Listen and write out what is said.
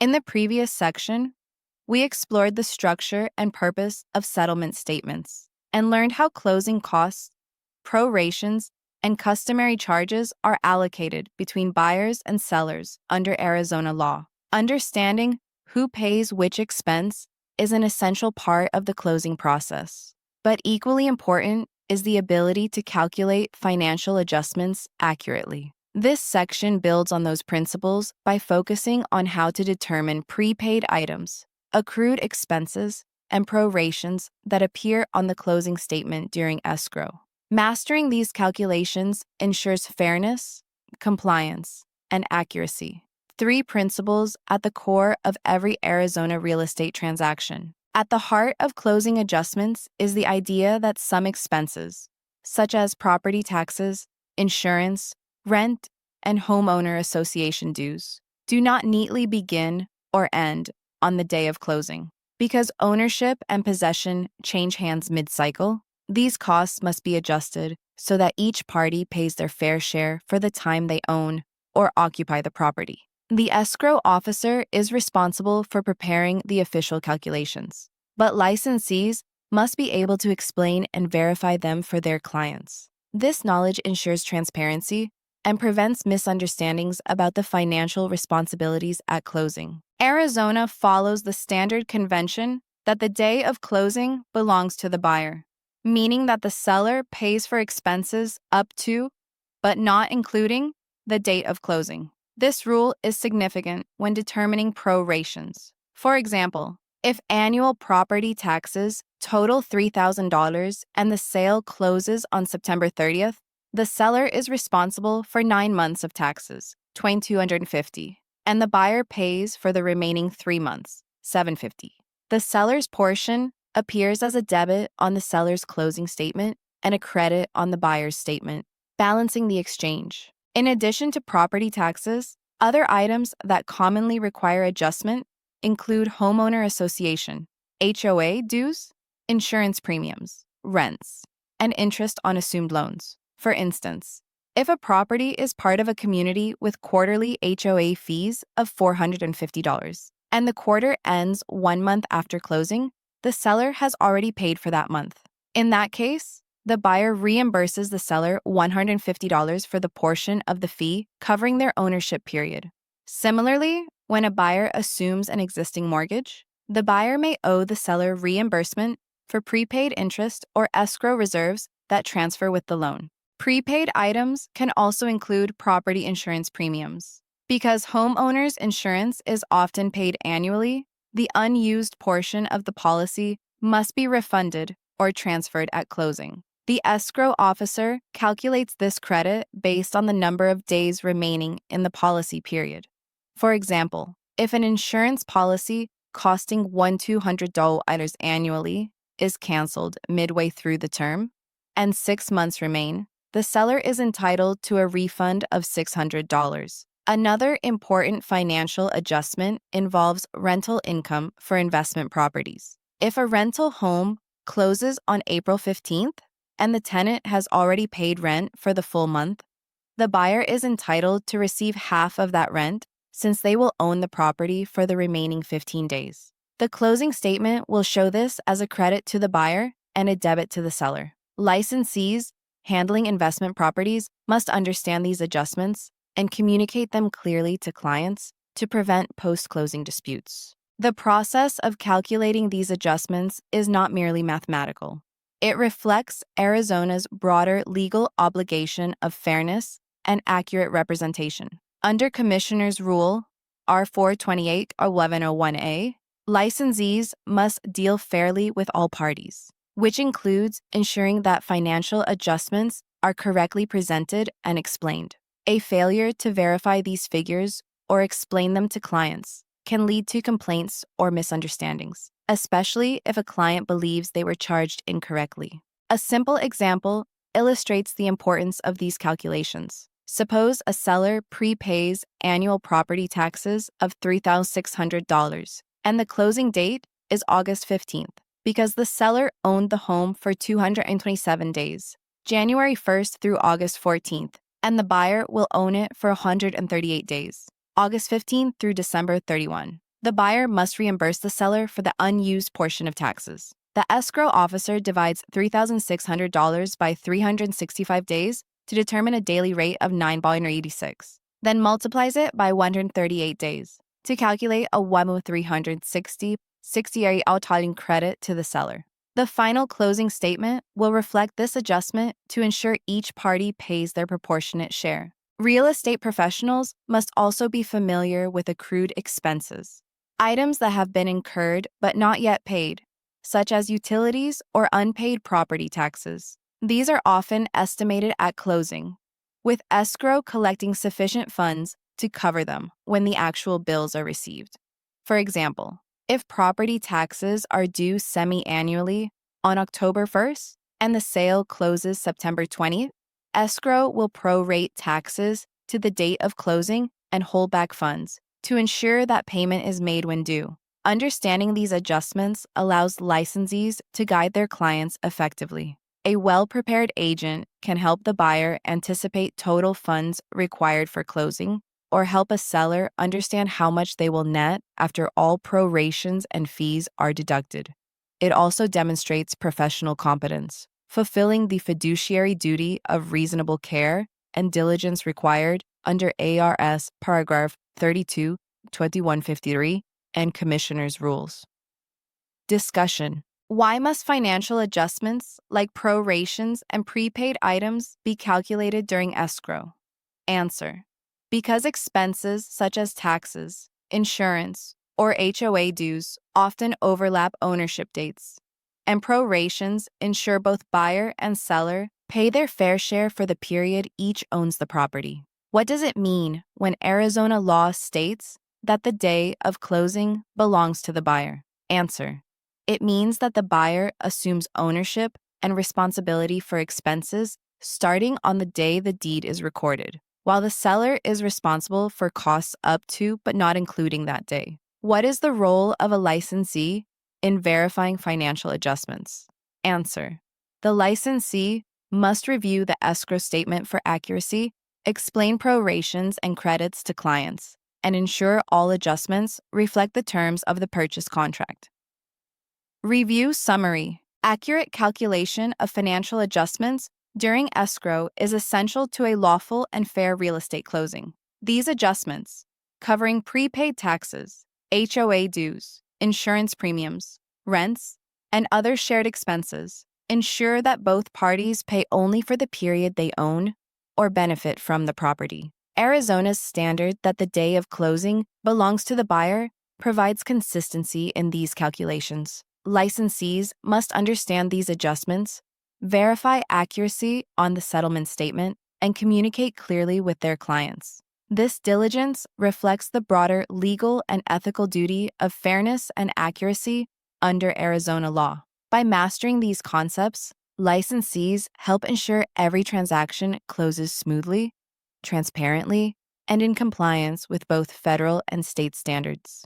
In the previous section, we explored the structure and purpose of settlement statements and learned how closing costs, prorations, and customary charges are allocated between buyers and sellers under Arizona law. Understanding who pays which expense is an essential part of the closing process. But equally important is the ability to calculate financial adjustments accurately. This section builds on those principles by focusing on how to determine prepaid items, accrued expenses, and prorations that appear on the closing statement during escrow. Mastering these calculations ensures fairness, compliance, and accuracy. Three principles at the core of every Arizona real estate transaction. At the heart of closing adjustments is the idea that some expenses, such as property taxes, insurance, rent, and homeowner association dues, do not neatly begin or end on the day of closing. Because ownership and possession change hands mid-cycle, these costs must be adjusted so that each party pays their fair share for the time they own or occupy the property. The escrow officer is responsible for preparing the official calculations, but licensees must be able to explain and verify them for their clients. This knowledge ensures transparency and prevents misunderstandings about the financial responsibilities at closing. Arizona follows the standard convention that the day of closing belongs to the buyer, meaning that the seller pays for expenses up to, but not including, the date of closing. This rule is significant when determining prorations. For example, if annual property taxes total $3,000 and the sale closes on September 30th, the seller is responsible for 9 months of taxes, $2,250, and the buyer pays for the remaining 3 months, $750. The seller's portion appears as a debit on the seller's closing statement and a credit on the buyer's statement, balancing the exchange. In addition to property taxes, other items that commonly require adjustment include homeowner association, HOA dues, insurance premiums, rents, and interest on assumed loans. For instance, if a property is part of a community with quarterly HOA fees of $450 and the quarter ends 1 month after closing, the seller has already paid for that month. In that case, the buyer reimburses the seller $150 for the portion of the fee covering their ownership period. Similarly, when a buyer assumes an existing mortgage, the buyer may owe the seller reimbursement for prepaid interest or escrow reserves that transfer with the loan. Prepaid items can also include property insurance premiums. Because homeowners' insurance is often paid annually, the unused portion of the policy must be refunded or transferred at closing. The escrow officer calculates this credit based on the number of days remaining in the policy period. For example, if an insurance policy costing $1,200 annually is canceled midway through the term and 6 months remain, the seller is entitled to a refund of $600. Another important financial adjustment involves rental income for investment properties. If a rental home closes on April 15th, and the tenant has already paid rent for the full month, the buyer is entitled to receive half of that rent since they will own the property for the remaining 15 days. The closing statement will show this as a credit to the buyer and a debit to the seller. Licensees handling investment properties must understand these adjustments and communicate them clearly to clients to prevent post-closing disputes. The process of calculating these adjustments is not merely mathematical. It reflects Arizona's broader legal obligation of fairness and accurate representation. Under Commissioner's Rule R428-1101A, licensees must deal fairly with all parties, which includes ensuring that financial adjustments are correctly presented and explained. A failure to verify these figures or explain them to clients can lead to complaints or misunderstandings, especially if a client believes they were charged incorrectly. A simple example illustrates the importance of these calculations. Suppose a seller prepays annual property taxes of $3,600, and the closing date is August 15th, because the seller owned the home for 227 days, January 1st through August 14th, and the buyer will own it for 138 days, August 15th through December 31. the buyer must reimburse the seller for the unused portion of taxes. The escrow officer divides $3,600 by 365 days to determine a daily rate of $9.86, then multiplies it by 138 days to calculate a 1,360 avtalen credit to the seller. The final closing statement will reflect this adjustment to ensure each party pays their proportionate share. Real estate professionals must also be familiar with accrued expenses, items that have been incurred but not yet paid, such as utilities or unpaid property taxes. These are often estimated at closing, with escrow collecting sufficient funds to cover them when the actual bills are received. For example, if property taxes are due semi-annually on October 1st and the sale closes September 20th, escrow will prorate taxes to the date of closing and hold back funds to ensure that payment is made when due. Understanding these adjustments allows licensees to guide their clients effectively. A well-prepared agent can help the buyer anticipate total funds required for closing or help a seller understand how much they will net after all prorations and fees are deducted. It also demonstrates professional competence, fulfilling the fiduciary duty of reasonable care and diligence required under ARS paragraph 32, 2153, and Commissioner's rules. Discussion. Why must financial adjustments like prorations and prepaid items be calculated during escrow? Answer. Because expenses such as taxes, insurance, or HOA dues often overlap ownership dates, and prorations ensure both buyer and seller pay their fair share for the period each owns the property. What does it mean when Arizona law states that the day of closing belongs to the buyer? Answer. It means that the buyer assumes ownership and responsibility for expenses starting on the day the deed is recorded, while the seller is responsible for costs up to but not including that day. What is the role of a licensee in verifying financial adjustments? Answer. The licensee must review the escrow statement for accuracy, explain prorations and credits to clients, and ensure all adjustments reflect the terms of the purchase contract. Review summary. Accurate calculation of financial adjustments during escrow is essential to a lawful and fair real estate closing. These adjustments, covering prepaid taxes, HOA dues, insurance premiums, rents, and other shared expenses, ensure that both parties pay only for the period they own or benefit from the property. Arizona's standard that the day of closing belongs to the buyer provides consistency in these calculations. Licensees must understand these adjustments, verify accuracy on the settlement statement, and communicate clearly with their clients. This diligence reflects the broader legal and ethical duty of fairness and accuracy under Arizona law. By mastering these concepts, licensees help ensure every transaction closes smoothly, transparently, and in compliance with both federal and state standards.